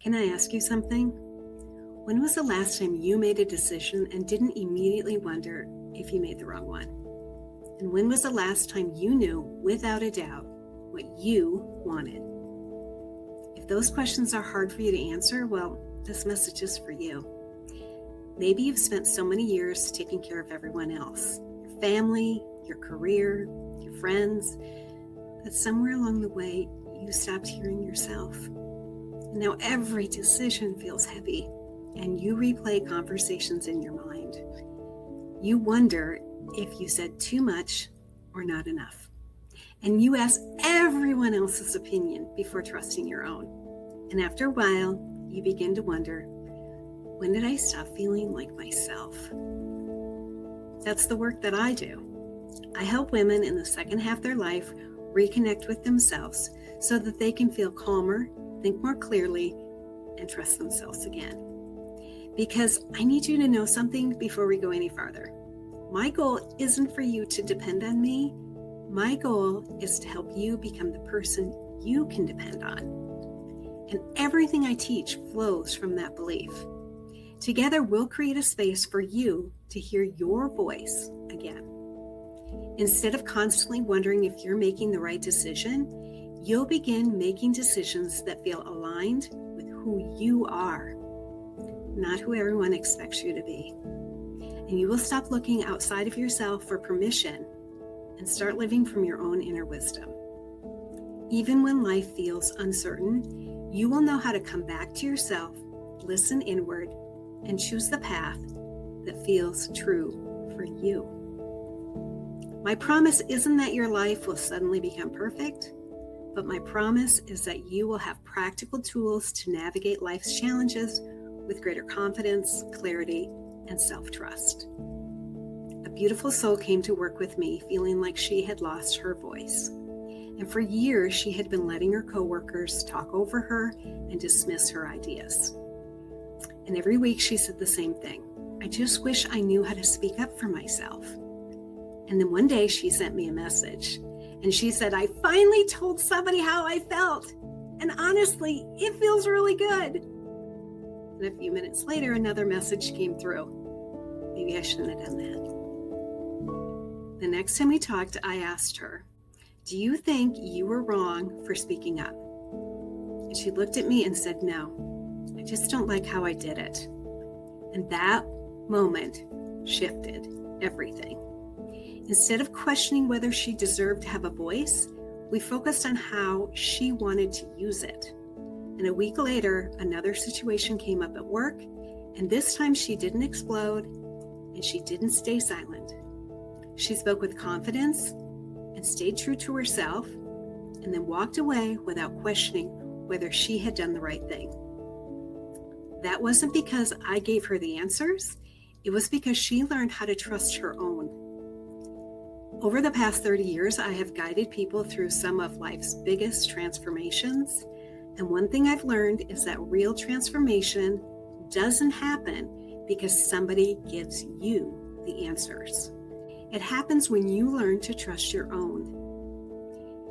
Can I ask you something? When was the last time you made a decision and didn't immediately wonder if you made the wrong one? And when was the last time you knew without a doubt what you wanted? If those questions are hard for you to answer, well, this message is for you. Maybe you've spent so many years taking care of everyone else, your family, your career, your friends, that somewhere along the way you stopped hearing yourself. And now every decision feels heavy, and you replay conversations in your mind. You wonder if you said too much or not enough. And you ask everyone else's opinion before trusting your own. And after a while, you begin to wonder, when did I stop feeling like myself? That's the work that I do. I help women in the second half of their life reconnect with themselves so that they can feel calmer, think more clearly, and trust themselves again. Because I need you to know something before we go any farther. My goal isn't for you to depend on me. My goal is to help you become the person you can depend on. And everything I teach flows from that belief. Together, we'll create a space for you to hear your voice again. Instead of constantly wondering if you're making the right decision, you'll begin making decisions that feel aligned with who you are, not who everyone expects you to be. And you will stop looking outside of yourself for permission and start living from your own inner wisdom. Even when life feels uncertain, you will know how to come back to yourself, listen inward, and choose the path that feels true for you. My promise isn't that your life will suddenly become perfect, but my promise is that you will have practical tools to navigate life's challenges with greater confidence, clarity, and self-trust. A beautiful soul came to work with me feeling like she had lost her voice. And for years, she had been letting her coworkers talk over her and dismiss her ideas. And every week she said the same thing. I just wish I knew how to speak up for myself. And then one day she sent me a message and she said, I finally told somebody how I felt. And honestly, it feels really good. And a few minutes later, another message came through. Maybe I shouldn't have done that. The next time we talked, I asked her, do you think you were wrong for speaking up? And she looked at me and said, no, I just don't like how I did it. And that moment shifted everything. Instead of questioning whether she deserved to have a voice, we focused on how she wanted to use it. And a week later, another situation came up at work, and this time she didn't explode and she didn't stay silent. She spoke with confidence and stayed true to herself, and then walked away without questioning whether she had done the right thing. That wasn't because I gave her the answers. It was because she learned how to trust her own. Over the past 30 years, I have guided people through some of life's biggest transformations. And one thing I've learned is that real transformation doesn't happen because somebody gives you the answers. It happens when you learn to trust your own.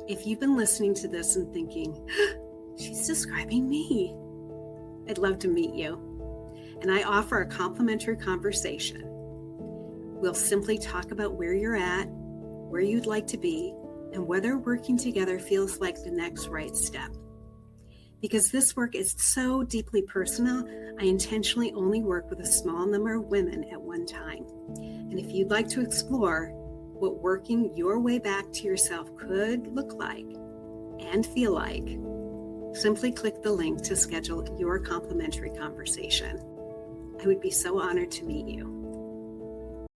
If you've been listening to this and thinking, she's describing me, I'd love to meet you. And I offer a complimentary conversation. We'll simply talk about where you're at, where you'd like to be, and whether working together feels like the next right step. Because this work is so deeply personal, I intentionally only work with a small number of women at one time. And if you'd like to explore what working your way back to yourself could look like and feel like, simply click the link to schedule your complimentary conversation. I would be so honored to meet you.